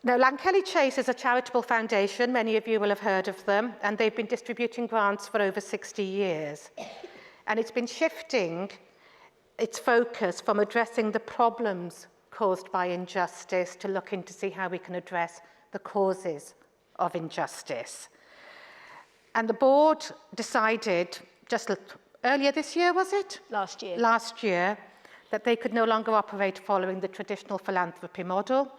Now, Lankelly Chase is a charitable foundation. Many of you will have heard of them, and they've been distributing grants for over 60 years. And it's been shifting its focus from addressing the problems caused by injustice to looking to see how we can address the causes of injustice. And the board decided just earlier this year, was it? Last year. Last year, that they could no longer operate following the traditional philanthropy model,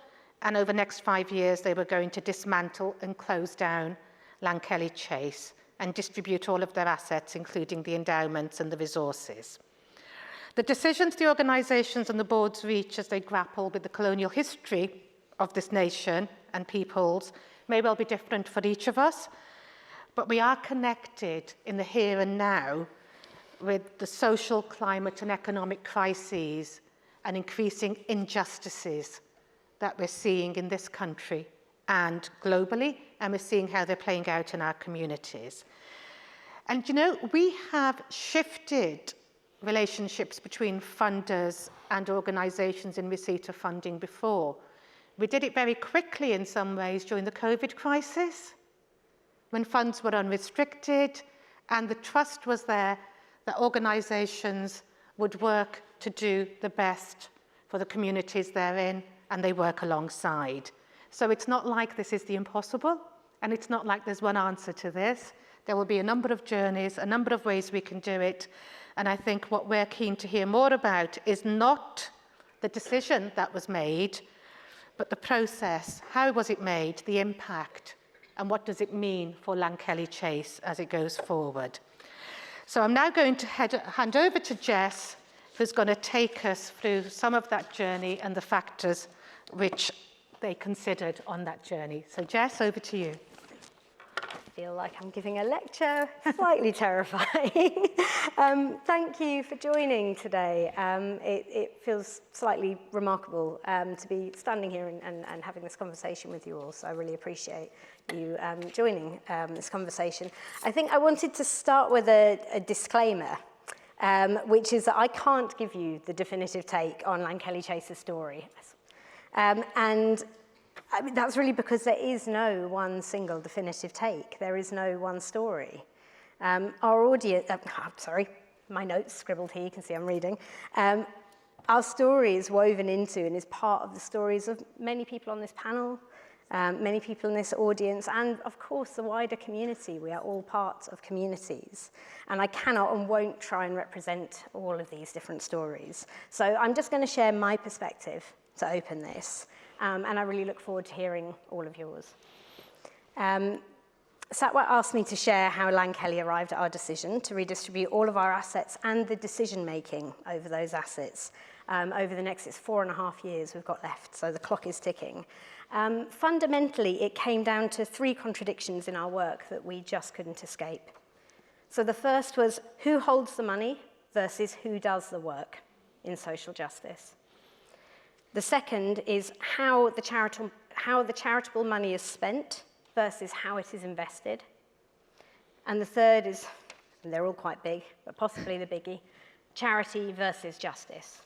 and over the next 5 years they were going to dismantle and close down Lankelly Chase and distribute all of their assets, including the endowments and the resources. The decisions the organisations and the boards reach as they grapple with the colonial history of this nation and peoples may well be different for each of us, but we are connected in the here and now with the social, climate and economic crises and increasing injustices that we're seeing in this country and globally, and we're seeing how they're playing out in our communities. And you know, we have shifted relationships between funders and organisations in receipt of funding before. We did it very quickly in some ways during the COVID crisis, when funds were unrestricted and the trust was there that organisations would work to do the best for the communities they're in, and they work alongside. So it's not like this is the impossible, and it's not like there's one answer to this. There will be a number of journeys, a number of ways we can do it, and I think what we're keen to hear more about is not the decision that was made, but the process. How was it made, the impact, and what does it mean for Lankelly Chase as it goes forward? So I'm now going to hand over to Jess, who's going to take us through some of that journey and the factors which they considered on that journey. So Jess, over to you. I feel like I'm giving a lecture, slightly terrifying. Thank you for joining today. It feels slightly remarkable to be standing here and having this conversation with you all, so I really appreciate you joining this conversation. I think I wanted to start with a disclaimer, which is that I can't give you the definitive take on Lankelly Chase's story. And I mean, that's really because there is no one single definitive take. There is no one story. Our audience, sorry, my notes scribbled here, you can see I'm reading. Our story is woven into and is part of the stories of many people on this panel, many people in this audience, and of course the wider community. We are all part of communities. And I cannot and won't try and represent all of these different stories. So I'm just going to share my perspective to open this. And I really look forward to hearing all of yours. Satwat asked me to share how Lankelly arrived at our decision to redistribute all of our assets and the decision-making over those assets over the next 4.5 years we've got left, so the clock is ticking. Fundamentally, it came down to 3 contradictions in our work that we just couldn't escape. So the first was who holds the money versus who does the work in social justice. The second is how the charitable money is spent versus how it is invested. And the third is, and they're all quite big, but possibly the biggie, charity versus justice.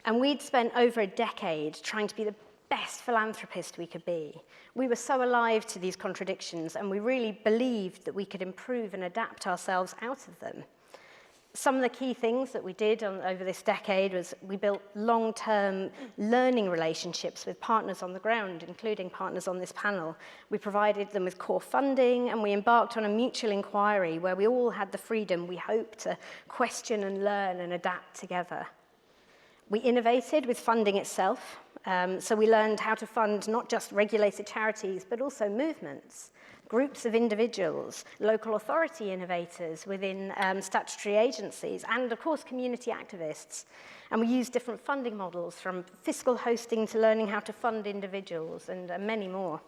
And we'd spent over a decade trying to be the best philanthropist we could be. We were so alive to these contradictions, and we really believed that we could improve and adapt ourselves out of them. Some of the key things that we did over this decade was we built long-term learning relationships with partners on the ground, including partners on this panel. We provided them with core funding, and we embarked on a mutual inquiry where we all had the freedom, we hope, to question and learn and adapt together. We innovated with funding itself, so we learned how to fund not just regulated charities, but also movements, groups of individuals, local authority innovators within statutory agencies, and of course community activists. And we used different funding models, from fiscal hosting to learning how to fund individuals, and many more.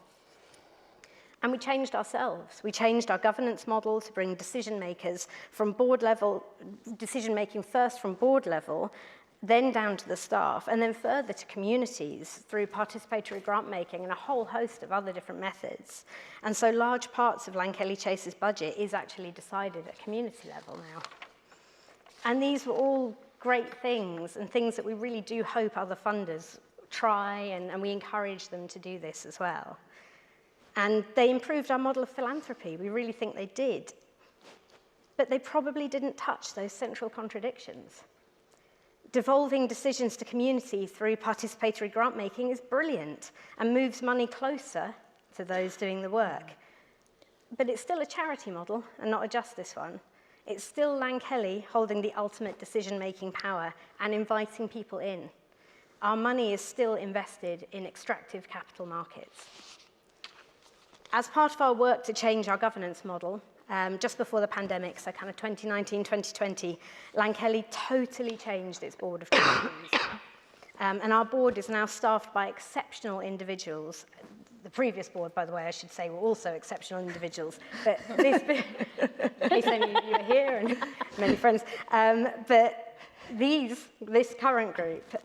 And we changed ourselves. We changed our governance model to bring decision makers from board level, decision making first from board level, then down to the staff, and then further to communities through participatory grant making and a whole host of other different methods. And so large parts of Lankelly Chase's budget is actually decided at community level now. And these were all great things, and things that we really do hope other funders try, and we encourage them to do this as well. And they improved our model of philanthropy. We really think they did. But they probably didn't touch those central contradictions. Devolving decisions to community through participatory grant making is brilliant and moves money closer to those doing the work. But it's still a charity model and not a justice one. It's still Lankelly holding the ultimate decision-making power and inviting people in. Our money is still invested in extractive capital markets. As part of our work to change our governance model, just before the pandemic, so kind of 2019, 2020, Lankelly totally changed its board of trustees. And our board is now staffed by exceptional individuals. The previous board, by the way, I should say, were also exceptional individuals. But this, in case any of you are here and many friends, but this current group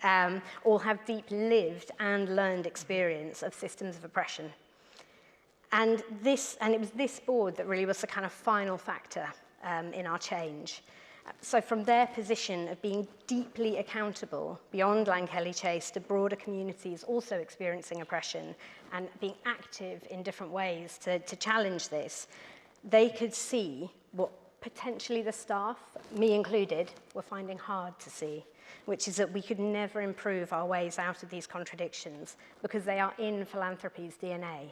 all have deep lived and learned experience of systems of oppression. And it was this board that really was the kind of final factor in our change. So from their position of being deeply accountable beyond Lankelly Chase to broader communities also experiencing oppression and being active in different ways to challenge this, they could see what potentially the staff, me included, were finding hard to see, which is that we could never improve our ways out of these contradictions because they are in philanthropy's DNA.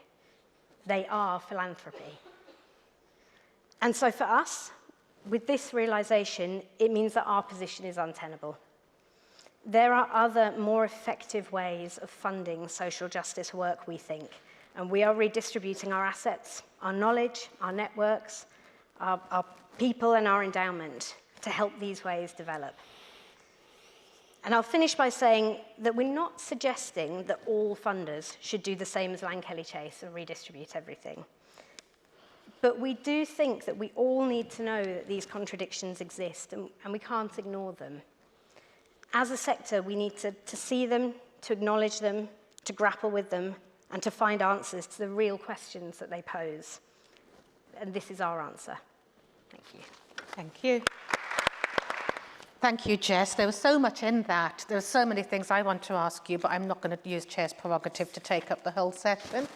They are philanthropy. And so for us, with this realization, it means that our position is untenable. There are other, more effective ways of funding social justice work, we think, and we are redistributing our assets, our knowledge, our networks, our people and our endowment to help these ways develop. And I'll finish by saying that we're not suggesting that all funders should do the same as Lankelly Chase and redistribute everything. But we do think that we all need to know that these contradictions exist and we can't ignore them. As a sector, we need to see them, to acknowledge them, to grapple with them, and to find answers to the real questions that they pose. And this is our answer. Thank you. Thank you. Thank you, Jess. There was so much in that. There are so many things I want to ask you, but I'm not going to use Chair's prerogative to take up the whole session.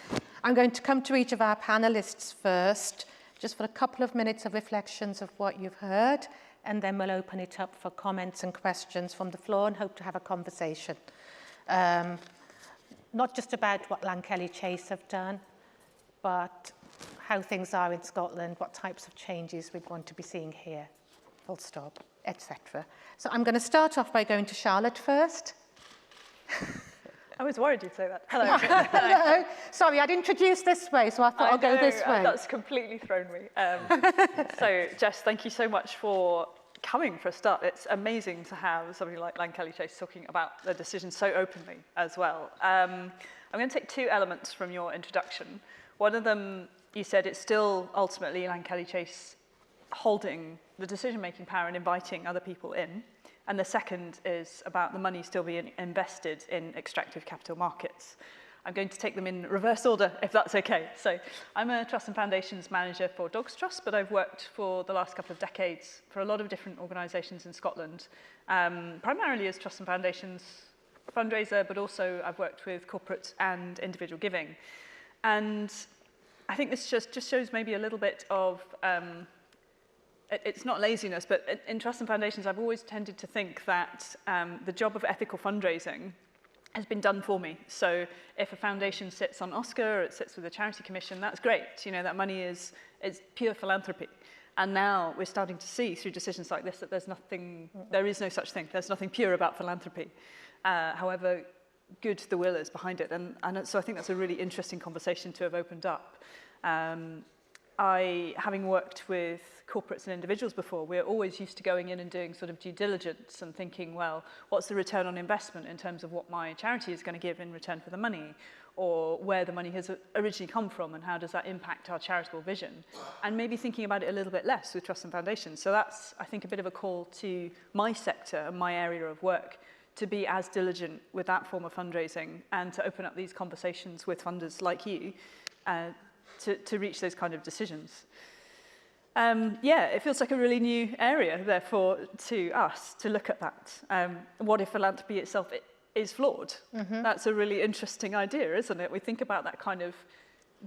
I'm going to come to each of our panellists first, just for a couple of minutes of reflections of what you've heard, and then we'll open it up for comments and questions from the floor and hope to have a conversation. Not just about what Lankelly Chase have done, but how things are in Scotland, what types of changes we'd want to be seeing here, full stop, etc. So I'm going to start off by going to Charlotte first. I was worried you'd say that. Hello. Hello. Sorry, I'd introduced this way, so I thought I'll go this way. That's completely thrown me. So, Jess, thank you so much for coming for a start. It's amazing to have somebody like Lankelly Chase talking about the decision so openly as well. I'm going to take two elements from your introduction. One of them, you said it's still ultimately Lankelly Chase holding the decision-making power and inviting other people in. And the second is about the money still being invested in extractive capital markets. I'm going to take them in reverse order, if that's okay. So I'm a Trust and Foundations manager for Dogs Trust, but I've worked for the last couple of decades for a lot of different organisations in Scotland, primarily as Trust and Foundations fundraiser, but also I've worked with corporate and individual giving. And I think this just shows maybe a little bit of it's not laziness, but in Trust and Foundations, I've always tended to think that the job of ethical fundraising has been done for me. So if a foundation sits on Oscar or it sits with a charity commission, that's great. You know, that money is pure philanthropy. And now we're starting to see through decisions like this that there is no such thing. There's nothing pure about philanthropy, however good the will is behind it. And so I think that's a really interesting conversation to have opened up. Having worked with corporates and individuals before, we're always used to going in and doing sort of due diligence and thinking, well, what's the return on investment in terms of what my charity is going to give in return for the money, or where the money has originally come from and how does that impact our charitable vision, and maybe thinking about it a little bit less with Trust and Foundations. So that's, I think, a bit of a call to my sector and my area of work to be as diligent with that form of fundraising and to open up these conversations with funders like you to reach those kind of decisions. It feels like a really new area, therefore, to us to look at that. What if philanthropy itself is flawed. That's a really interesting idea, isn't it? We think about that kind of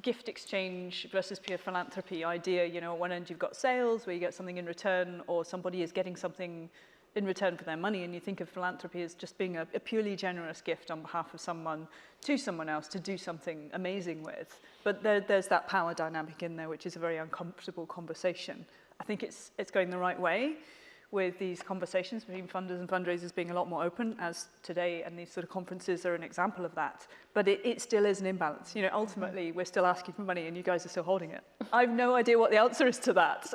gift exchange versus pure philanthropy idea. You know, at one end you've got sales where you get something in return, or somebody is getting something in return for their money, and you think of philanthropy as just being a purely generous gift on behalf of someone to someone else to do something amazing with. But there's that power dynamic in there, which is a very uncomfortable conversation. I think it's going the right way with these conversations between funders and fundraisers being a lot more open, as today, and these sort of conferences are an example of that. But it still is an imbalance. You know, ultimately, we're still asking for money and you guys are still holding it. I have no idea what the answer is to that.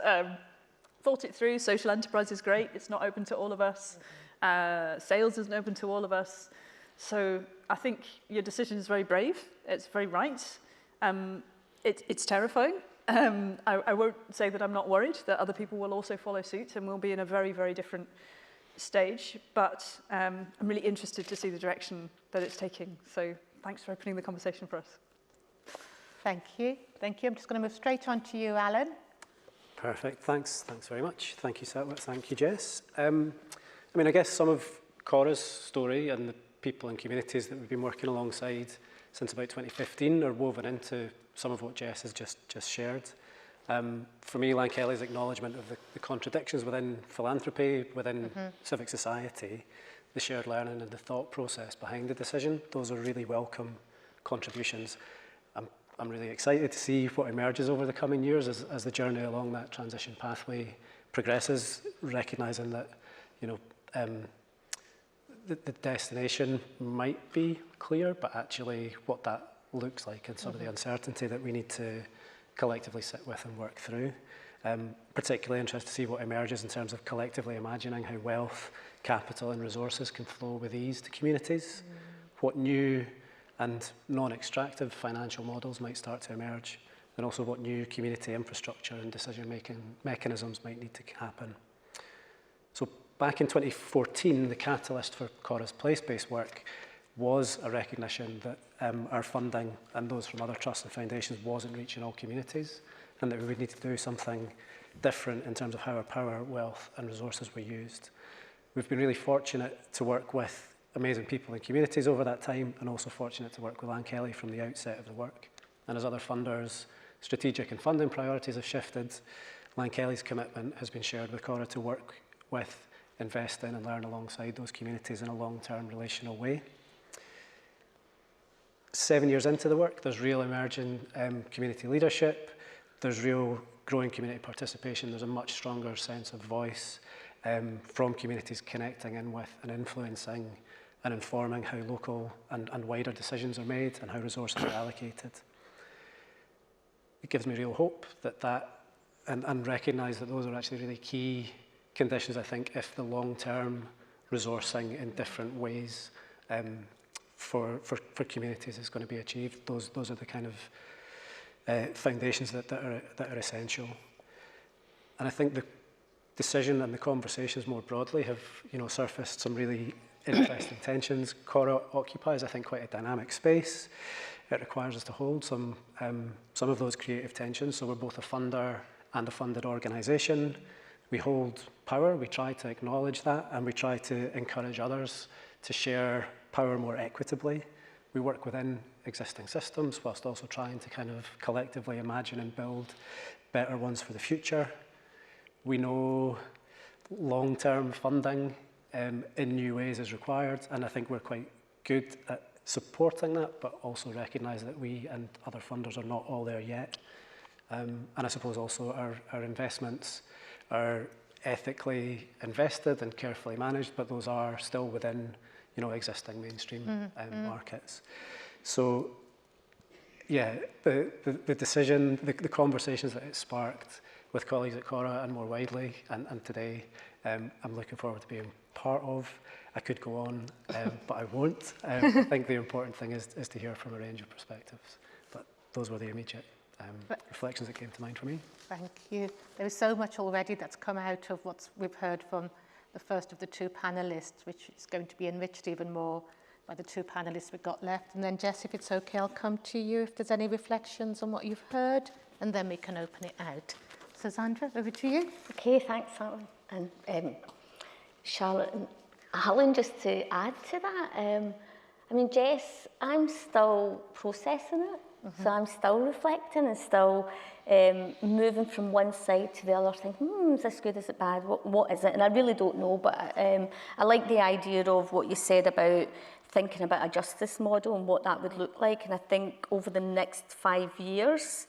Thought it through. Social enterprise is great. It's not open to all of us. Sales isn't open to all of us. So I think your decision is very brave. It's very right. It's terrifying. I won't say that I'm not worried that other people will also follow suit and we'll be in a very, very different stage. But I'm really interested to see the direction that it's taking. So thanks for opening the conversation for us. Thank you. Thank you. I'm just going to move straight on to you, Alan. Perfect. Thanks very much. Thank you, Satwat. Thank you, Jess. I mean, I guess some of Cora's story and the people and communities that we've been working alongside since about 2015 are woven into some of what Jess has just shared. For me, Lankelly's acknowledgement of the contradictions within philanthropy, within civic society, the shared learning and the thought process behind the decision, those are really welcome contributions. I'm really excited to see what emerges over the coming years as the journey along that transition pathway progresses, recognising that, you know, the destination might be clear, but actually what that looks like and sort of the uncertainty that we need to collectively sit with and work through. Particularly interested to see what emerges in terms of collectively imagining how wealth, capital and resources can flow with ease to communities, what new and non-extractive financial models might start to emerge, and also what new community infrastructure and decision-making mechanisms might need to happen. So back in 2014, the catalyst for Cora's place-based work was a recognition that our funding and those from other trusts and foundations wasn't reaching all communities, and that we would need to do something different in terms of how our power, wealth and resources were used. We've been really fortunate to work with amazing people and communities over that time, and also fortunate to work with Lankelly from the outset of the work. And as other funders, strategic and funding priorities have shifted, Lankelly's commitment has been shared with Cora to work with, invest in and learn alongside those communities in a long-term relational way. 7 years into the work, there's real emerging community leadership, there's real growing community participation, there's a much stronger sense of voice from communities connecting in with and influencing and informing how local and wider decisions are made and how resources are allocated. It gives me real hope and recognise that those are actually really key conditions, I think, if the long-term resourcing in different ways for communities is going to be achieved. Those are the kind of foundations that are essential. And I think the decision and the conversations more broadly have, you know, surfaced some really interesting tensions. Cora occupies, I think, quite a dynamic space. It requires us to hold some of those creative tensions. So we're both a funder and a funded organisation. We hold power, we try to acknowledge that, and we try to encourage others to share power more equitably. We work within existing systems whilst also trying to kind of collectively imagine and build better ones for the future. We know long-term funding in new ways is required, and I think we're quite good at supporting that, but also recognise that we and other funders are not all there yet. And I suppose also our investments are ethically invested and carefully managed, but those are still within, you know, existing mainstream markets. So, yeah, the decision, the conversations that it sparked with colleagues at Cora and more widely, and today, I'm looking forward to being part of. I could go on, but I won't. I think the important thing is to hear from a range of perspectives. But those were the immediate reflections that came to mind for me. Thank you. There is so much already that's come out of what we've heard from the first of the two panellists, which is going to be enriched even more by the two panellists we've got left. And then, Jess, if it's okay, I'll come to you if there's any reflections on what you've heard, and then we can open it out. So, Sandra, over to you. Okay, thanks, Alan. And Charlotte and Alan, just to add to that, I mean, Jess, I'm still processing it, so I'm still reflecting and still moving from one side to the other, thinking, is this good, is it bad, what is it? And I really don't know, but I like the idea of what you said about thinking about a justice model and what that would look like. And I think over the next 5 years,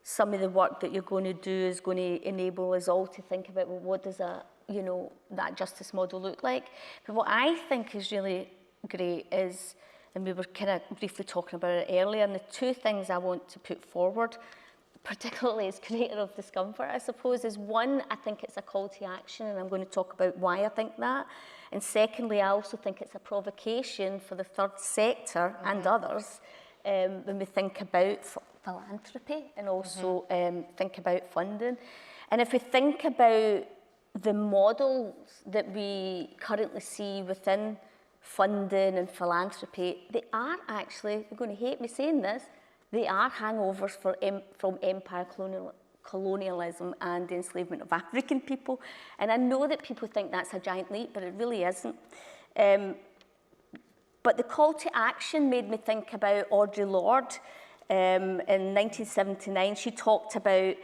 some of the work that you're going to do is going to enable us all to think about, well, what does that justice model look like? But what I think is really great is, and we were kind of briefly talking about it earlier, and the two things I want to put forward, particularly as creator of discomfort, I suppose, is one, I think it's a call to action, and I'm going to talk about why I think that. And secondly, I also think it's a provocation for the third sector and others when we think about philanthropy and also think about funding. And if we think about the models that we currently see within funding and philanthropy, they are actually, you're going to hate me saying this, they are hangovers from empire colonialism and the enslavement of African people. And I know that people think that's a giant leap, but it really isn't. But the call to action made me think about Audre Lorde. In 1979, she talked about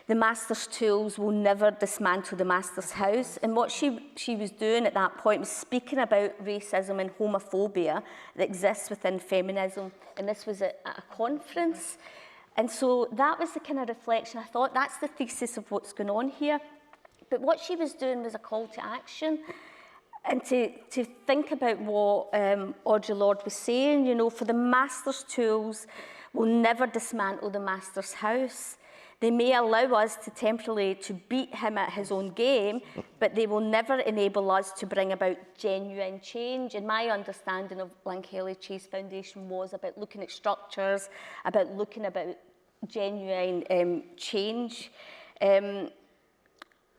the master's tools will never dismantle the master's house. And what she was doing at that point was speaking about racism and homophobia that exists within feminism. And this was at a conference. And so that was the kind of reflection. I thought that's the thesis of what's going on here. But what she was doing was a call to action. And to think about what Audre Lorde was saying, you know, for the master's tools will never dismantle the master's house. They may allow us to temporarily to beat him at his own game, but they will never enable us to bring about genuine change. And my understanding of Lankelly Chase Foundation was about looking at structures, about looking about genuine change. And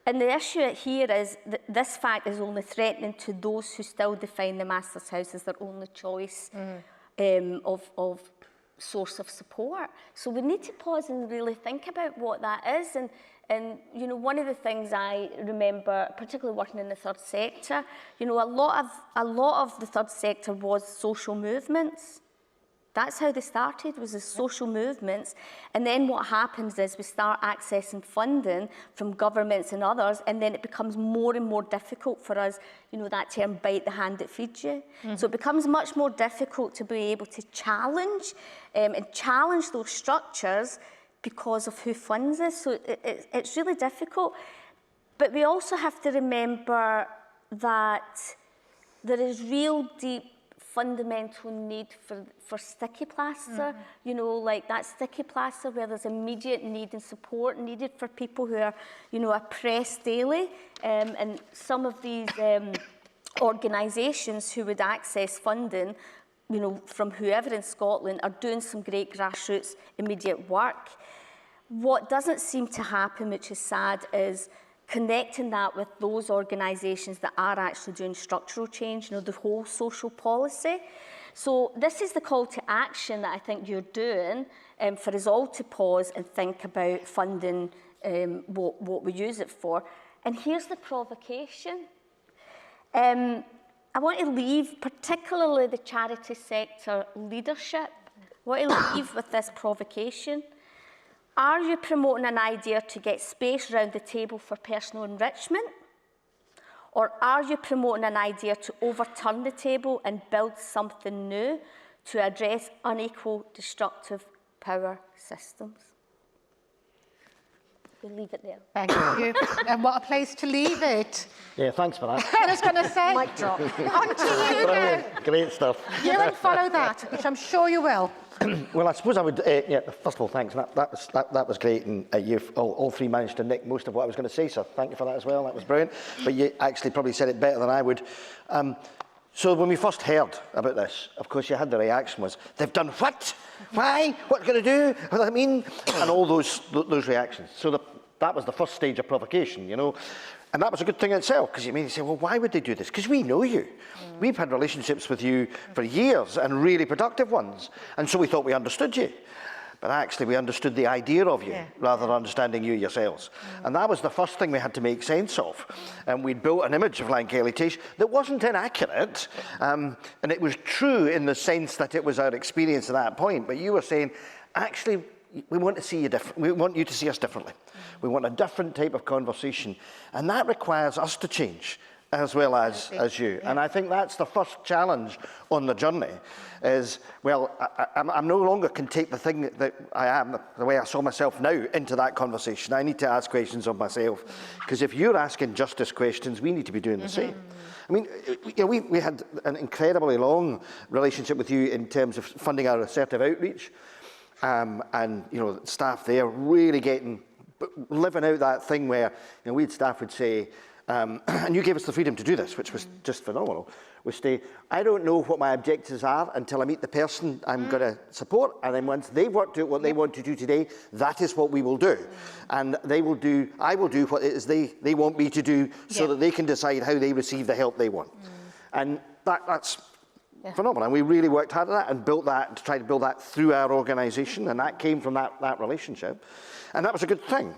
the issue here is that this fact is only threatening to those who still define the master's house as their only choice of source of support. So we need to pause and really think about what that is. And you know, one of the things I remember, particularly working in the third sector, you know, a lot of the third sector was social movements. That's how they started, was as social movements. And then what happens is we start accessing funding from governments and others, and then it becomes more and more difficult for us, you know, that term, bite the hand that feeds you. So it becomes much more difficult to be able to challenge and challenge those structures because of who funds us. So it's really difficult. But we also have to remember that there is real deep fundamental need for sticky plaster, you know, like that sticky plaster where there's immediate need and support needed for people who are, you know, oppressed daily. And some of these organisations who would access funding, you know, from whoever in Scotland are doing some great grassroots immediate work. What doesn't seem to happen, which is sad, is connecting that with those organisations that are actually doing structural change, you know, the whole social policy. So this is the call to action that I think you're doing for us all to pause and think about funding, what we use it for. And here's the provocation. I want to leave particularly the charity sector leadership. I want to leave with this provocation. Are you promoting an idea to get space around the table for personal enrichment? Or are you promoting an idea to overturn the table and build something new to address unequal, destructive power systems? We'll leave it there. Thank you. And what a place to leave it. Yeah, thanks for that. I was going to say, Mic drop. on to you now. Great stuff. You and follow that, which I'm sure you will. Well, I suppose I would, first of all, thanks. That was great, and you've all three managed to nick most of what I was going to say, so thank you for that as well. That was brilliant. But you actually probably said it better than I would. So when we first heard about this, of course, you had the reaction was, they've done what? Why? What are they going to do? What does that mean? And all those reactions. So that was the first stage of provocation, you know. And that was a good thing in itself, because you may say, well, why would they do this? Because we know you. We've had relationships with you for years, and really productive ones. And so we thought we understood you. but actually we understood the idea of you rather than understanding you yourselves. And that was the first thing we had to make sense of. And we'd built an image of Lankelly Chase that wasn't inaccurate, and it was true in the sense that it was our experience at that point, but you were saying, actually, we want to see you different. We want you to see us differently. We want a different type of conversation, and that requires us to change as well as you. Yeah. And I think that's the first challenge on the journey is, well, I'm no longer can take the thing that I am, the way I saw myself now, into that conversation. I need to ask questions of myself, because if you're asking justice questions, we need to be doing the same. I mean, you know, we had an incredibly long relationship with you in terms of funding our assertive outreach. And, you know, staff there really living out that thing where, you know, we had staff would say, and you gave us the freedom to do this, which was just phenomenal. We say, I don't know what my objectives are until I meet the person I'm going to support, and then once they've worked out what they want to do today, that is what we will do. And I will do what it is they want me to do so that they can decide how they receive the help they want. And that's phenomenal. And we really worked hard at that and built that, to try to build that through our organisation, and that came from that relationship. And that was a good thing.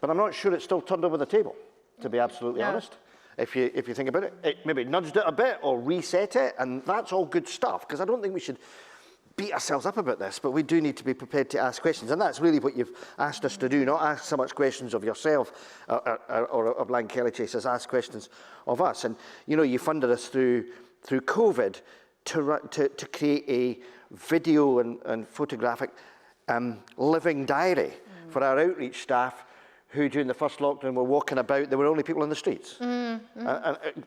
But I'm not sure it's still turned over the table, to be absolutely honest. If you think about it, it maybe nudged it a bit or reset it, and that's all good stuff, because I don't think we should beat ourselves up about this, but we do need to be prepared to ask questions, and that's really what you've asked us to do, not ask so much questions of yourself or of Lankelly Chase, as ask questions of us. And you know, you funded us through COVID to create a video and photographic living diary for our outreach staff, who during the first lockdown were walking about. There were only people in the streets. And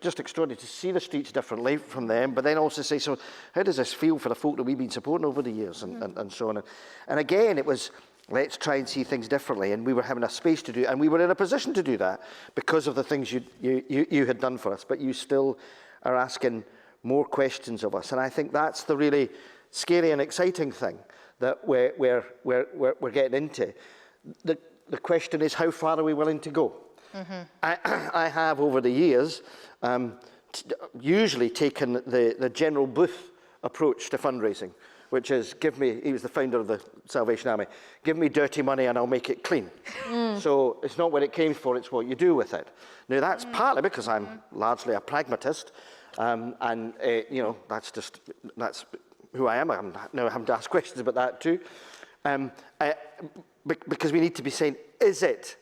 just extraordinary to see the streets differently from them, but then also say, so how does this feel for the folk that we've been supporting over the years, and so on. And again, it was, let's try and see things differently, and we were having a space to do, and we were in a position to do that because of the things you had done for us, but you still are asking more questions of us. And I think that's the really scary and exciting thing that we're getting into. The question is, how far are we willing to go? I have, over the years, usually taken the General Booth approach to fundraising, which is, he was the founder of the Salvation Army, give me dirty money and I'll make it clean. So it's not what it came for, it's what you do with it. Now that's partly because I'm largely a pragmatist, and you know, that's who I am. I'm now having to ask questions about that too. Because we need to be saying, is it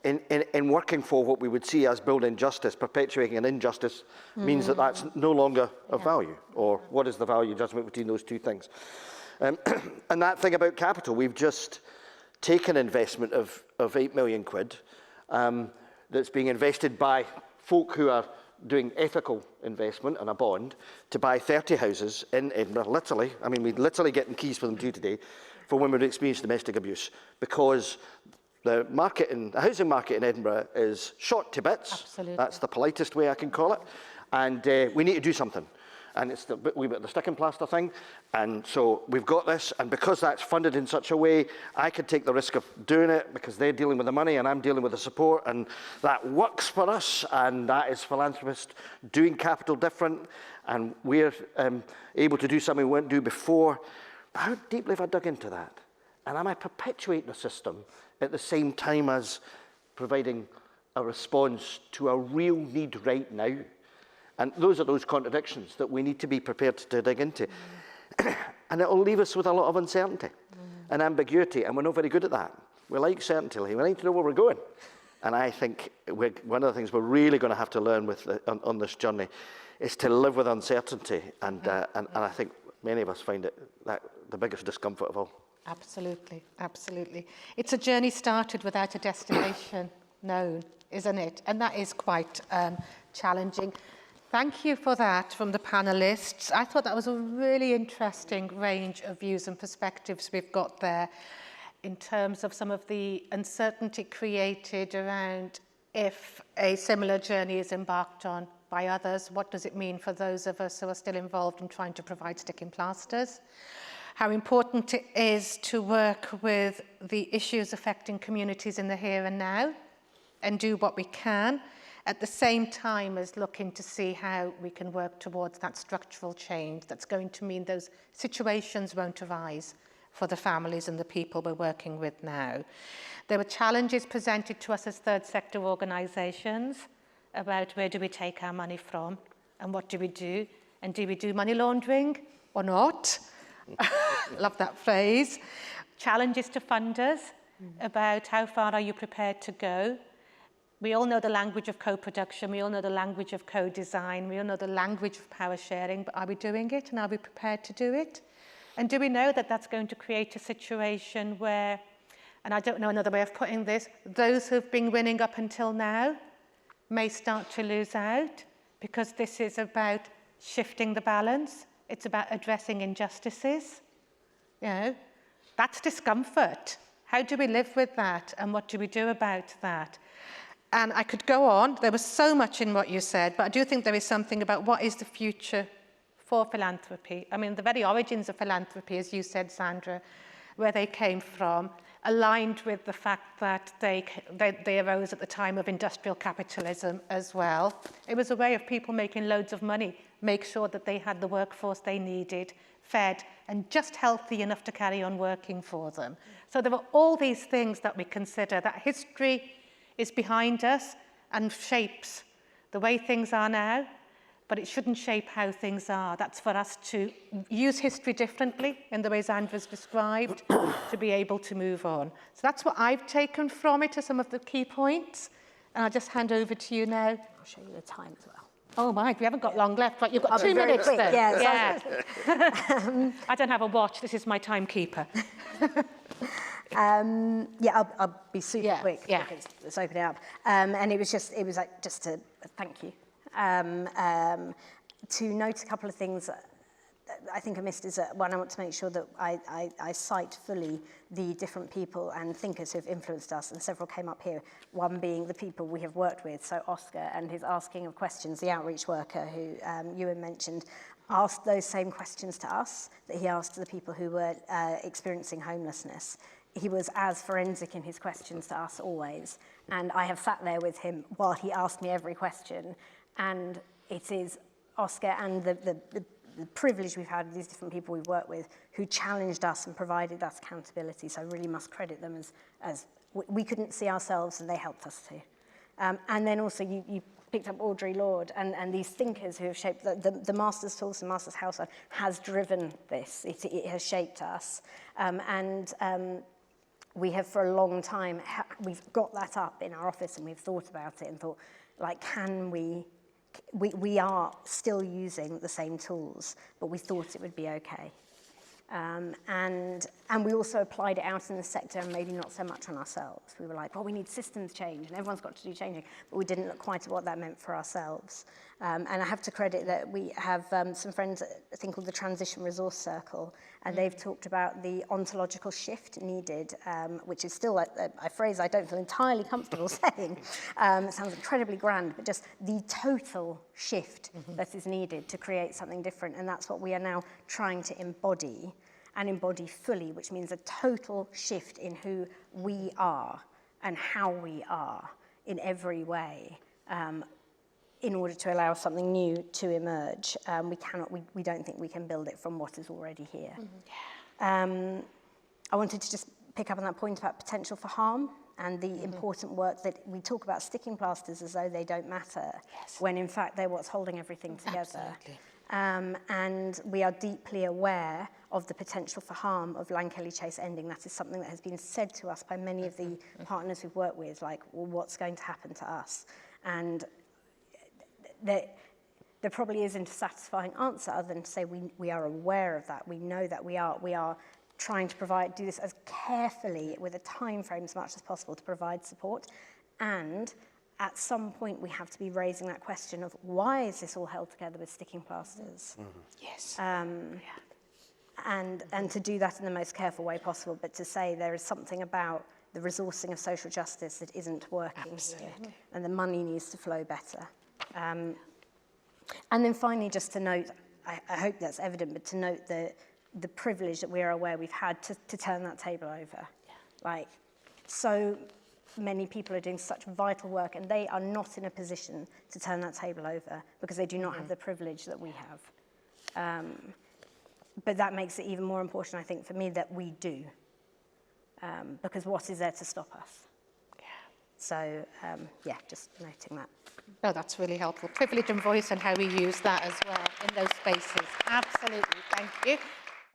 in working for what we would see as building justice, perpetuating an injustice means that that's no longer of value? Or what is the value judgment between those two things? And that thing about capital, we've just taken investment of 8 million quid that's being invested by folk who are doing ethical investment and a bond to buy 30 houses in Edinburgh, literally. I mean, we're literally getting keys for them today, for women who experience domestic abuse, because the housing market in Edinburgh is shot to bits. Absolutely. That's the politest way I can call it. And we need to do something. And it's the stick and plaster thing. And so we've got this, and because that's funded in such a way, I could take the risk of doing it because they're dealing with the money and I'm dealing with the support, and that works for us, and that is philanthropists doing capital different, and we're able to do something we wouldn't do before. But how deeply have I dug into that? And am I perpetuating a system at the same time as providing a response to a real need right now? And those are those contradictions that we need to be prepared to dig into. And it'll leave us with a lot of uncertainty and ambiguity, and we're not very good at that. We like certainty, we like to know where we're going. And I think one of the things we're really going to have to learn on this journey is to live with uncertainty, and I think many of us find it the biggest discomfort of all. Absolutely, absolutely. It's a journey started without a destination known, isn't it? And that is quite challenging. Thank you for that from the panellists. I thought that was a really interesting range of views and perspectives we've got there in terms of some of the uncertainty created around if a similar journey is embarked on by others. What does it mean for those of us who are still involved in trying to provide sticking plasters? How important it is to work with the issues affecting communities in the here and now and do what we can, at the same time as looking to see how we can work towards that structural change that's going to mean those situations won't arise for the families and the people we're working with now. There were challenges presented to us as third sector organisations about where do we take our money from and what do we do, and do we do money laundering or not? Love that phrase. Challenges to funders about how far are you prepared to go. We all know the language of co-production, we all know the language of co-design, we all know the language of power sharing, but are we doing it and are we prepared to do it? And do we know that that's going to create a situation where, and I don't know another way of putting this, those who've been winning up until now may start to lose out, because this is about shifting the balance. It's about addressing injustices. You know, that's discomfort. How do we live with that, and what do we do about that? And I could go on. There was so much in what you said, but I do think there is something about what is the future for philanthropy. I mean, the very origins of philanthropy, as you said, Sandra, where they came from, aligned with the fact that they arose at the time of industrial capitalism as well. It was a way of people making loads of money, make sure that they had the workforce they needed, fed, and just healthy enough to carry on working for them. So there were all these things that we consider. That history is behind us and shapes the way things are now, but it shouldn't shape how things are. That's for us to use history differently in the ways Andrew's described to be able to move on. So that's what I've taken from it as some of the key points. And I'll just hand over to you now. I'll show you the time as well. Oh my, we haven't got long left, but you've got 2 minutes then. Yeah. I don't have a watch, this is my timekeeper. I'll be super quick. Yeah. Because let's open it up. And it was like just to thank you. To note a couple of things that I think I missed is that one, I want to make sure that I cite fully the different people and thinkers who have influenced us, and several came up here, one being the people we have worked with, so Oscar and his asking of questions, the outreach worker who Ewan mentioned, asked those same questions to us that he asked to the people who were experiencing homelessness. He was as forensic in his questions to us always, and I have sat there with him while he asked me every question, and it is Oscar and the privilege we've had with these different people we've worked with who challenged us and provided us accountability, so I really must credit them as we couldn't see ourselves and they helped us to. And then also you picked up Audre Lorde and these thinkers who have shaped the Masters Tools and Masters Household has driven this, it has shaped us. We have for a long time, we've got that up in our office and we've thought about it and thought, like, can we are still using the same tools, but we thought it would be okay. And we also applied it out in the sector and maybe not so much on ourselves. We were like, well, we need systems change and everyone's got to do changing, but we didn't look quite at what that meant for ourselves. And I have to credit that we have some friends at a thing called the Transition Resource Circle, and they've talked about the ontological shift needed, which is still a phrase I don't feel entirely comfortable saying. It sounds incredibly grand, but just the total shift that is needed to create something different. And that's what we are now trying to embody, and embody fully, which means a total shift in who we are and how we are in every way. In order to allow something new to emerge, we don't think we can build it from what is already here. I wanted to just pick up on that point about potential for harm and the important work that we talk about sticking plasters as though they don't matter, when in fact they're what's holding everything together. And we are deeply aware of the potential for harm of Lankelly Chase ending. That is something that has been said to us by many of the partners we've worked with, like, well, what's going to happen to us? And there probably isn't a satisfying answer other than to say we are aware of that. We know that we are trying to do this as carefully with a time frame as much as possible to provide support. And at some point we have to be raising that question of why is this all held together with sticking plasters? And to do that in the most careful way possible, but to say there is something about the resourcing of social justice that isn't working here, and the money needs to flow better. And then finally, just to note, I hope that's evident, but to note the privilege that we are aware we've had to turn that table over. Like, so many people are doing such vital work and they are not in a position to turn that table over because they do not have the privilege that we have. but that makes it even more important, I think, for me that we do, because what is there to stop us? Yeah. So, yeah, just noting that. No, that's really helpful. Privilege and voice and how we use that as well in those spaces. Absolutely. Thank you.